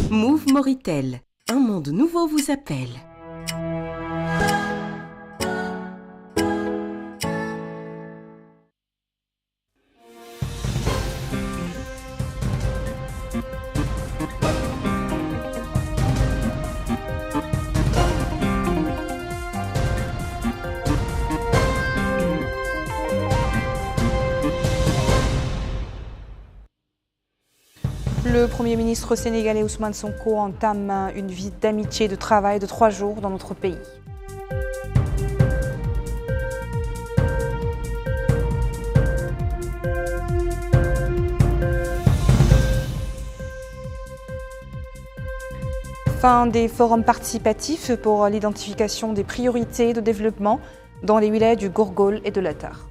Move Moritel, un monde nouveau vous appelle. Le Premier ministre sénégalais Ousmane Sonko entame une visite d'amitié et de travail de 3 jours dans notre pays. Fin des forums participatifs pour l'identification des priorités de développement dans les wilayas du Gourgol et de l'Attar.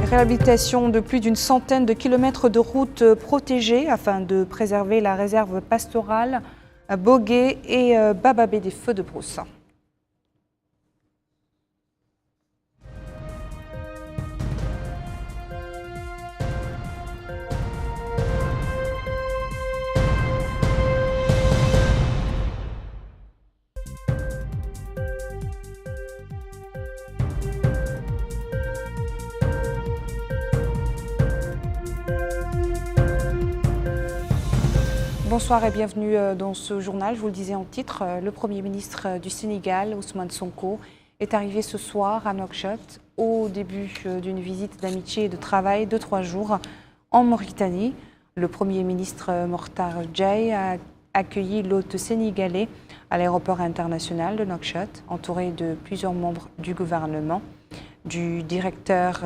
Réhabilitation de plus d'une centaine de kilomètres de routes protégées afin de préserver la réserve pastorale Bogué et Bababé des feux de brousse. Bonsoir et bienvenue dans ce journal. Je vous le disais en titre, le Premier ministre du Sénégal, Ousmane Sonko, est arrivé ce soir à Nouakchott au début d'une visite d'amitié et de travail de 3 jours en Mauritanie. Le Premier ministre Mortar Djaye a accueilli l'hôte sénégalais à l'aéroport international de Nouakchott, entouré de plusieurs membres du gouvernement, du directeur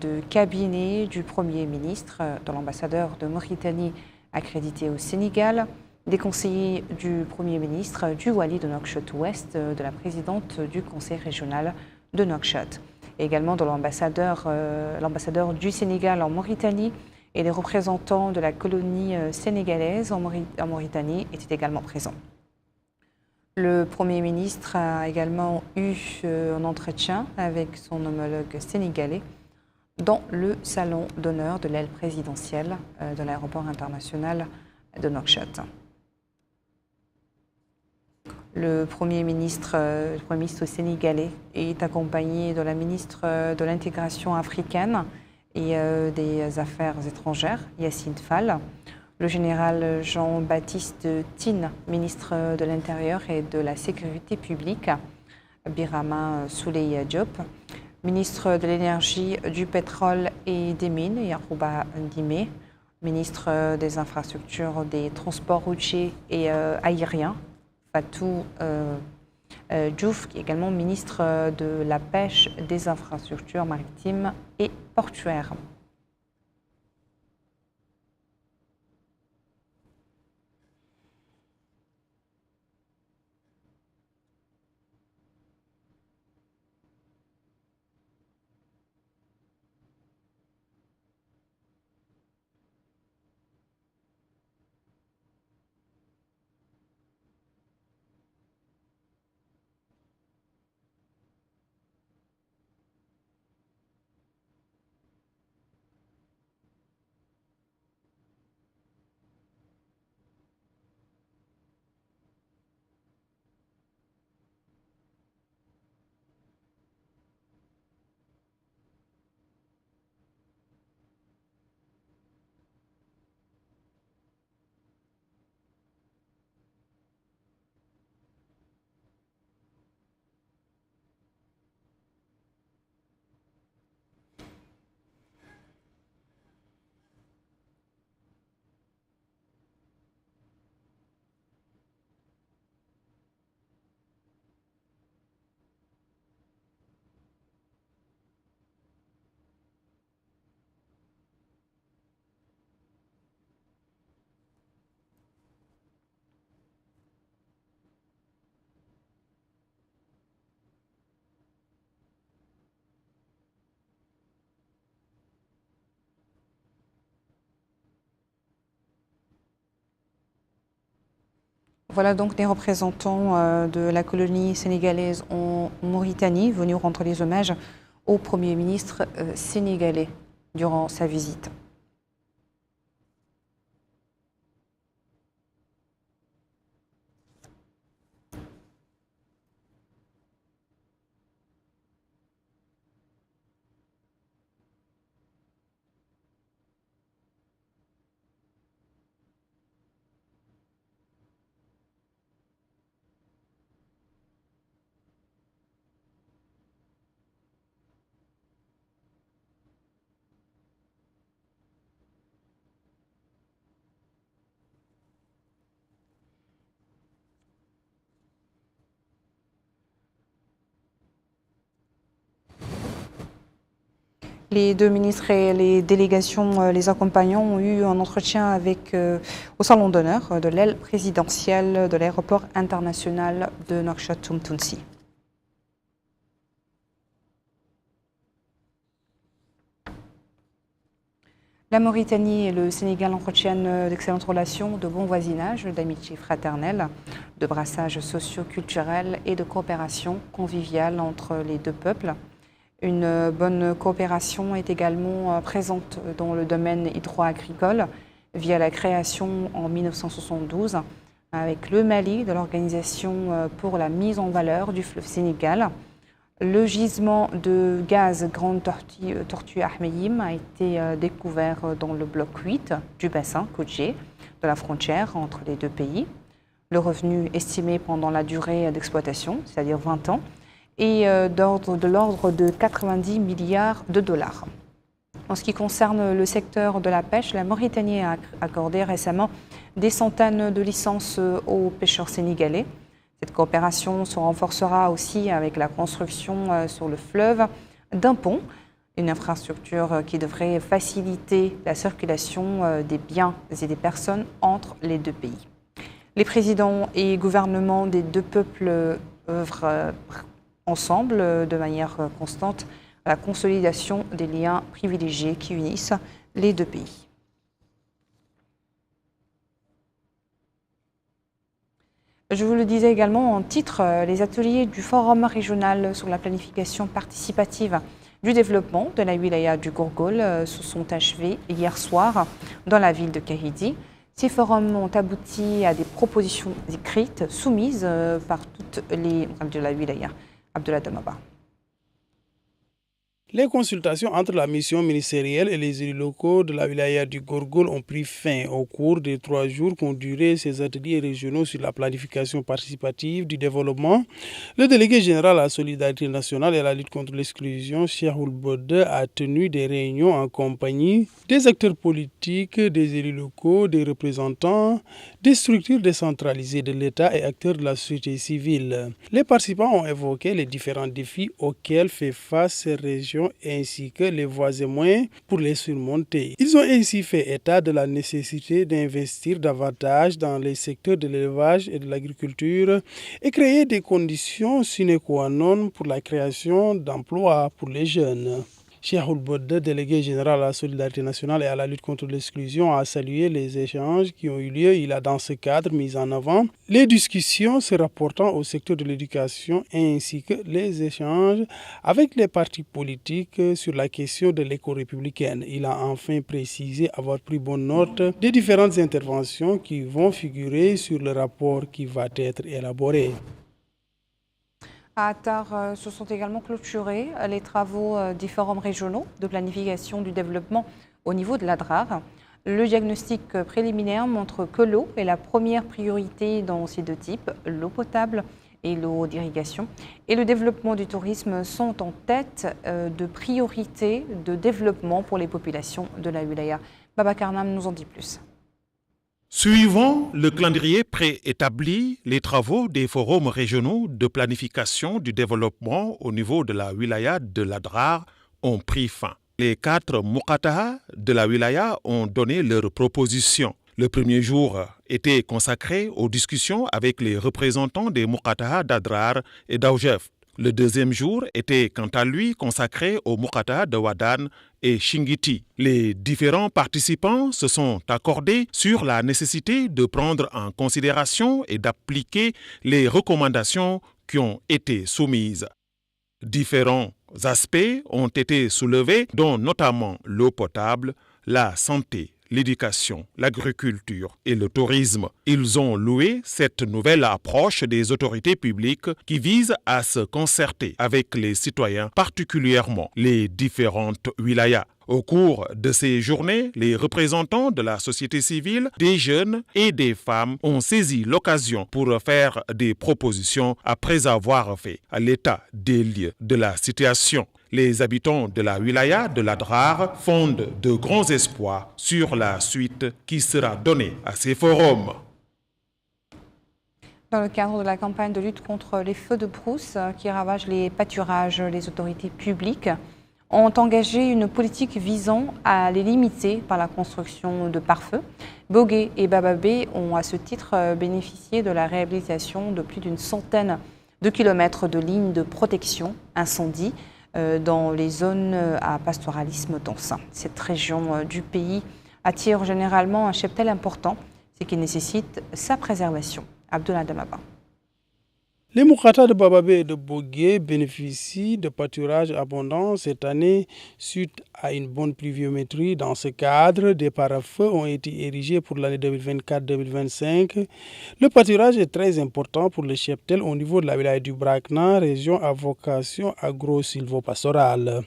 de cabinet du Premier ministre, de l'ambassadeur de Mauritanie accrédité au Sénégal, des conseillers du Premier ministre, du Wali de Nouakchott-Ouest, de la présidente du Conseil régional de Nouakchott, et également de l'ambassadeur du Sénégal en Mauritanie et les représentants de la colonie sénégalaise en Mauritanie étaient également présents. Le Premier ministre a également eu un entretien avec son homologue sénégalais dans le salon d'honneur de l'aile présidentielle de l'aéroport international de Nouakchott. Le Premier ministre sénégalais est accompagné de la ministre de l'Intégration africaine et des Affaires étrangères, Yassine Fall, le général Jean-Baptiste Tine, ministre de l'Intérieur et de la Sécurité publique, Birama Souleye Diop, ministre de l'Énergie, du Pétrole et des Mines, Yarouba Ndimé, ministre des Infrastructures, des Transports routiers et aériens, Fatou Diouf, qui est également ministre de la Pêche, des Infrastructures maritimes et portuaires. Voilà donc des représentants de la colonie sénégalaise en Mauritanie venus rendre les hommages au Premier ministre sénégalais durant sa visite. Les deux ministres et les délégations les accompagnant ont eu un entretien au salon d'honneur de l'aile présidentielle de l'aéroport international de Nouakchott-Toumtounsi. La Mauritanie et le Sénégal entretiennent d'excellentes relations de bon voisinage, d'amitié fraternelle, de brassage socio-culturel et de coopération conviviale entre les deux peuples. Une bonne coopération est également présente dans le domaine hydro-agricole via la création en 1972 avec le Mali de l'Organisation pour la mise en valeur du fleuve Sénégal. Le gisement de gaz Grande Tortue Ahmeyim a été découvert dans le bloc 8 du bassin côtier de la frontière entre les deux pays. Le revenu estimé pendant la durée d'exploitation, c'est-à-dire 20 ans, est de l'ordre de 90 milliards de dollars. En ce qui concerne le secteur de la pêche, la Mauritanie a accordé récemment des centaines de licences aux pêcheurs sénégalais. Cette coopération se renforcera aussi avec la construction sur le fleuve d'un pont, une infrastructure qui devrait faciliter la circulation des biens et des personnes entre les deux pays. Les présidents et gouvernements des deux peuples œuvrent ensemble de manière constante à la consolidation des liens privilégiés qui unissent les deux pays. Je vous le disais également en titre, les ateliers du Forum régional sur la planification participative du développement de la wilaya du Gourgoul se sont achevés hier soir dans la ville de Kahidi. Ces forums ont abouti à des propositions écrites soumises par toutes les de la wilaya. Abdullah Damaba. Les consultations entre la mission ministérielle et les élus locaux de la wilaya du Gourgoul ont pris fin au cours des 3 jours qu'ont duré ces ateliers régionaux sur la planification participative du développement. Le délégué général à la solidarité nationale et à la lutte contre l'exclusion, Cheikhoul Bodde, a tenu des réunions en compagnie des acteurs politiques, des élus locaux, des représentants, des structures décentralisées de l'État et acteurs de la société civile. Les participants ont évoqué les différents défis auxquels fait face ces régions ainsi que les voies et moyens pour les surmonter. Ils ont ainsi fait état de la nécessité d'investir davantage dans les secteurs de l'élevage et de l'agriculture et créer des conditions sine qua non pour la création d'emplois pour les jeunes. Cheikhoul Bodde, délégué général à la solidarité nationale et à la lutte contre l'exclusion, a salué les échanges qui ont eu lieu. Il a dans ce cadre mis en avant les discussions se rapportant au secteur de l'éducation ainsi que les échanges avec les partis politiques sur la question de l'école républicaine. Il a enfin précisé avoir pris bonne note des différentes interventions qui vont figurer sur le rapport qui va être élaboré. À Attar se sont également clôturés les travaux des forums régionaux de planification du développement au niveau de l'Adrar. Le diagnostic préliminaire montre que l'eau est la première priorité dans ces deux types, l'eau potable et l'eau d'irrigation. Et le développement du tourisme sont en tête de priorités de développement pour les populations de la wilaya. Baba Karnam nous en dit plus. Suivant le calendrier préétabli, les travaux des forums régionaux de planification du développement au niveau de la wilaya de l'Adrar ont pris fin. Les 4 Mukataha de la wilaya ont donné leurs propositions. Le premier jour était consacré aux discussions avec les représentants des Mukataha d'Adrar et d'Aoujef. Le deuxième jour était quant à lui consacré aux Mukata de Wadan et Shingiti. Les différents participants se sont accordés sur la nécessité de prendre en considération et d'appliquer les recommandations qui ont été soumises. Différents aspects ont été soulevés, dont notamment l'eau potable, la santé, l'éducation, l'agriculture et le tourisme. Ils ont loué cette nouvelle approche des autorités publiques qui vise à se concerter avec les citoyens, particulièrement les différentes wilayas. Au cours de ces journées, les représentants de la société civile, des jeunes et des femmes ont saisi l'occasion pour faire des propositions après avoir fait l'état des lieux de la situation. Les habitants de la wilaya de l'Adrar fondent de grands espoirs sur la suite qui sera donnée à ces forums. Dans le cadre de la campagne de lutte contre les feux de brousse qui ravagent les pâturages, les autorités publiques ont engagé une politique visant à les limiter par la construction de pare-feux. Bogué et Bababé ont à ce titre bénéficié de la réhabilitation de plus d'une centaine de kilomètres de lignes de protection incendie dans les zones à pastoralisme dense. Cette région du pays attire généralement un cheptel important, ce qui nécessite sa préservation. Abdullah Damaba. Les Mukata de Bababé et de Bogué bénéficient de pâturages abondants cette année suite à une bonne pluviométrie. Dans ce cadre, des pare-feux ont été érigés pour l'année 2024-2025. Le pâturage est très important pour le cheptel au niveau de la wilaya du Brakna, région à vocation agro-silvopastorale.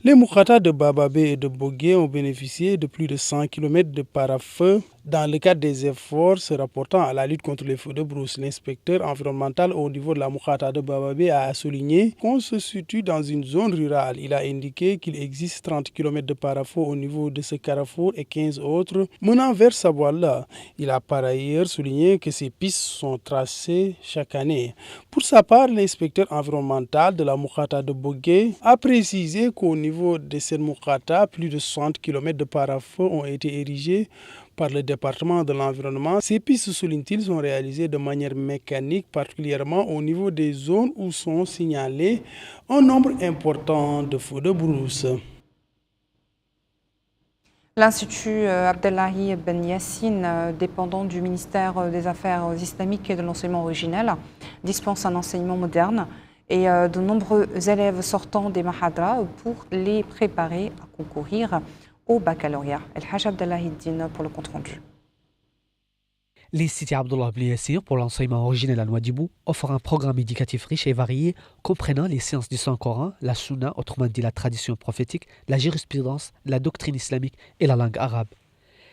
Les Mukata de Bababé et de Bogué ont bénéficié de plus de 100 km de pare-feux dans le cadre des efforts se rapportant à la lutte contre les feux de brousse. L'inspecteur environnemental au niveau de la Mukata de Bababé a souligné qu'on se situe dans une zone rurale. Il a indiqué qu'il existe 30 km de pare-feu au niveau de ce carrefour et 15 autres menant vers Sabouala. Il a par ailleurs souligné que ces pistes sont tracées chaque année. Pour sa part, l'inspecteur environnemental de la Mukata de Bogué a précisé qu'au niveau de cette Mukata, plus de 60 km de pare-feu ont été érigés par le département de l'environnement. Ces pistes, souligne-t-il, sont réalisées de manière mécanique, particulièrement au niveau des zones où sont signalés un nombre important de feux de brousse. L'Institut Abdellahi Ben Yassine, dépendant du ministère des Affaires islamiques et de l'enseignement originel, dispense un enseignement moderne et de nombreux élèves sortant des Mahadra pour les préparer à concourir au baccalauréat. El-Hajj Abdellahi Din pour le compte-rendu. L'Institut Abdullah Ben Yassir pour l'enseignement originel à Nouadhibou offre un programme éducatif riche et varié comprenant les sciences du Saint-Coran, la Sunna, autrement dit la tradition prophétique, la jurisprudence, la doctrine islamique et la langue arabe.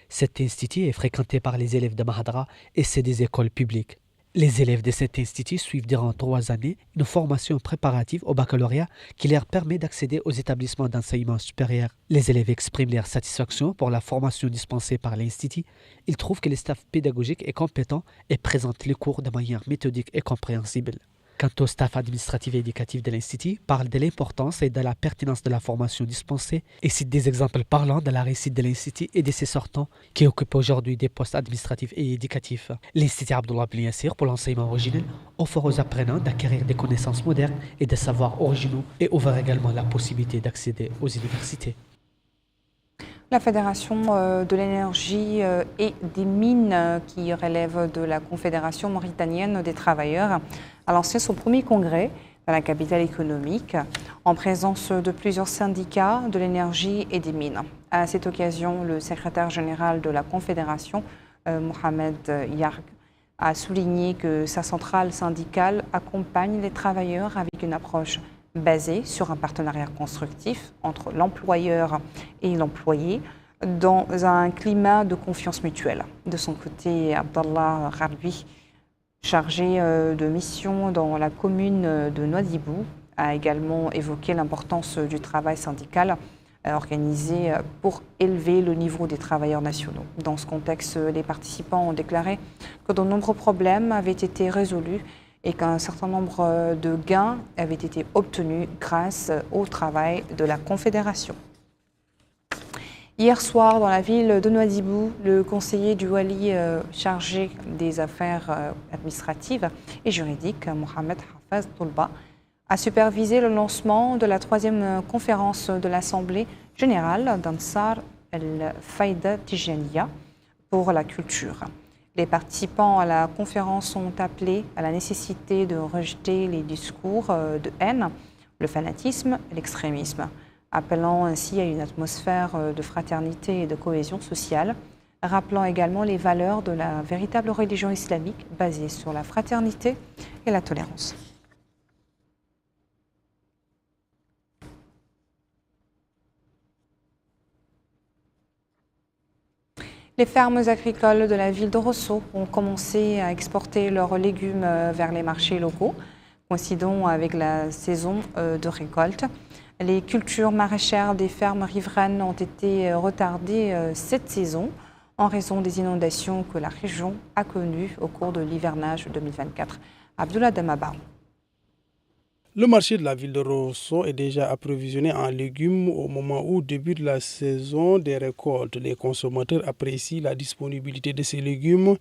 Cet institut est fréquenté par les élèves de Mahadra et c'est des écoles publiques. Les élèves de cet institut suivent durant 3 années une formation préparative au baccalauréat qui leur permet d'accéder aux établissements d'enseignement supérieur. Les élèves expriment leur satisfaction pour la formation dispensée par l'institut. Ils trouvent que le staff pédagogique est compétent et présente les cours de manière méthodique et compréhensible. Quant au staff administratif et éducatif de l'Institut, parle de l'importance et de la pertinence de la formation dispensée et cite des exemples parlants de la réussite de l'Institut et de ses sortants qui occupent aujourd'hui des postes administratifs et éducatifs. L'Institut Abdullah Ben Yassir pour l'enseignement originel offre aux apprenants d'acquérir des connaissances modernes et des savoirs originaux et ouvre également la possibilité d'accéder aux universités. La Fédération de l'énergie et des mines, qui relève de la Confédération mauritanienne des travailleurs, a lancé son premier congrès dans la capitale économique en présence de plusieurs syndicats de l'énergie et des mines. À cette occasion, le secrétaire général de la Confédération, Mohamed Yarg, a souligné que sa centrale syndicale accompagne les travailleurs avec une approche basée sur un partenariat constructif entre l'employeur et l'employé dans un climat de confiance mutuelle. De son côté, Abdallah Rarbi, chargé de mission dans la commune de Nouadhibou, a également évoqué l'importance du travail syndical organisé pour élever le niveau des travailleurs nationaux. Dans ce contexte, les participants ont déclaré que de nombreux problèmes avaient été résolus et qu'un certain nombre de gains avaient été obtenus grâce au travail de la Confédération. Hier soir, dans la ville de Nouadhibou, le conseiller du Wali chargé des affaires administratives et juridiques, Mohamed Hafez Toulba, a supervisé le lancement de la 3e conférence de l'Assemblée générale d'Ansar el-Faïda Tijaniya pour la culture. Les participants à la conférence ont appelé à la nécessité de rejeter les discours de haine, le fanatisme et l'extrémisme, appelant ainsi à une atmosphère de fraternité et de cohésion sociale, rappelant également les valeurs de la véritable religion islamique basée sur la fraternité et la tolérance. Les fermes agricoles de la ville de Rosso ont commencé à exporter leurs légumes vers les marchés locaux, coïncidant avec la saison de récolte. Les cultures maraîchères des fermes riveraines ont été retardées cette saison en raison des inondations que la région a connues au cours de l'hivernage 2024. Abdullah Damabaou. Le marché de la ville de Rosso est déjà approvisionné en légumes au moment où débute la saison des récoltes. Les consommateurs apprécient la disponibilité de ces légumes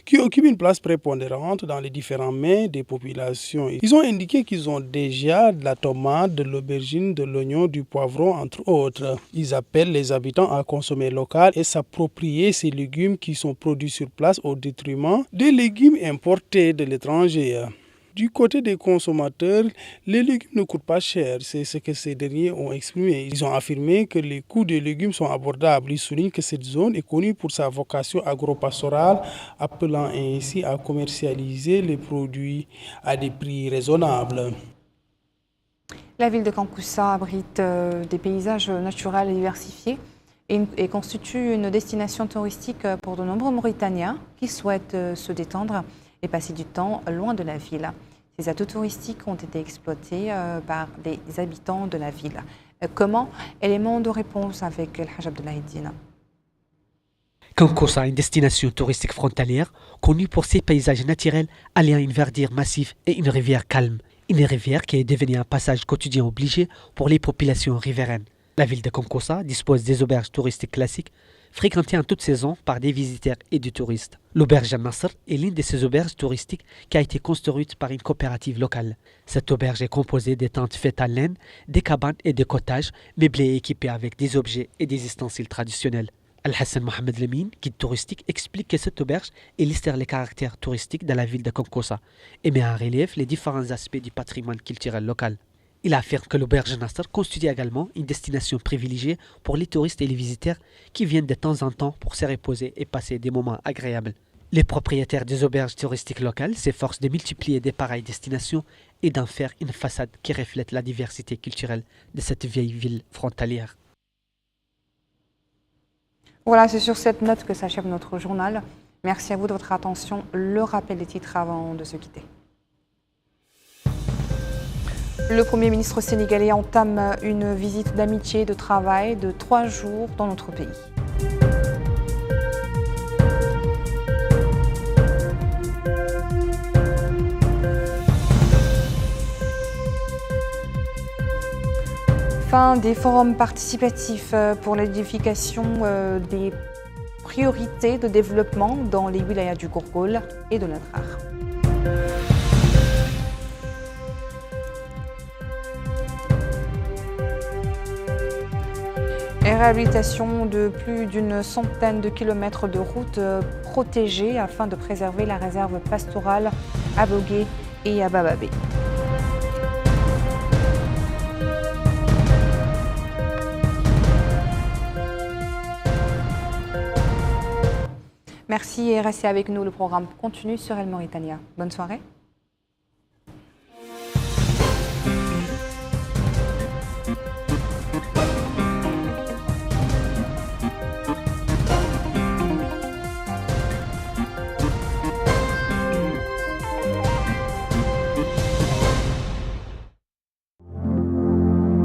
qui occupent une place prépondérante dans les différentes mains des populations. Ils ont indiqué qu'ils ont déjà de la tomate, de l'aubergine, de l'oignon, du poivron, entre autres. Ils appellent les habitants à consommer local et s'approprier ces légumes qui sont produits sur place au détriment des légumes importés de l'étranger. Du côté des consommateurs, les légumes ne coûtent pas cher, c'est ce que ces derniers ont exprimé. Ils ont affirmé que les coûts des légumes sont abordables. Ils soulignent que cette zone est connue pour sa vocation agro-pastorale, appelant ainsi à commercialiser les produits à des prix raisonnables. La ville de Kankossa abrite des paysages naturels et diversifiés et constitue une destination touristique pour de nombreux Mauritaniens qui souhaitent se détendre et passer du temps loin de la ville. Ces atouts touristiques ont été exploités par les habitants de la ville. Comment? Élément de réponse avec El Hajj Abdelaïdine. Kankossa est une destination touristique frontalière connue pour ses paysages naturels alliant une verdure massive et une rivière calme. Une rivière qui est devenue un passage quotidien obligé pour les populations riveraines. La ville de Kankossa dispose des auberges touristiques classiques fréquentées en toute saison par des visiteurs et des touristes. L'auberge Al-Nasr est l'une de ces auberges touristiques qui a été construite par une coopérative locale. Cette auberge est composée des tentes faites en laine, des cabanes et des cottages meublés et équipés avec des objets et des ustensiles traditionnels. Al-Hassan Mohamed Lemine, guide touristique, explique que cette auberge illustre les caractères touristiques de la ville de Kankossa et met en relief les différents aspects du patrimoine culturel local. Il affirme que l'auberge Nasr constitue également une destination privilégiée pour les touristes et les visiteurs qui viennent de temps en temps pour se reposer et passer des moments agréables. Les propriétaires des auberges touristiques locales s'efforcent de multiplier des pareilles destinations et d'en faire une façade qui reflète la diversité culturelle de cette vieille ville frontalière. Voilà, c'est sur cette note que s'achève notre journal. Merci à vous de votre attention. Le rappel des titres avant de se quitter. Le Premier ministre sénégalais entame une visite d'amitié et de travail de 3 jours dans notre pays. Fin des forums participatifs pour l'édification des priorités de développement dans les wilayas du Gourgoul et de l'Adrar. Et réhabilitation de plus d'une centaine de kilomètres de routes protégées afin de préserver la réserve pastorale à Bogué et à Bababé. Merci et restez avec nous, le programme continue sur El Mauritania. Bonne soirée.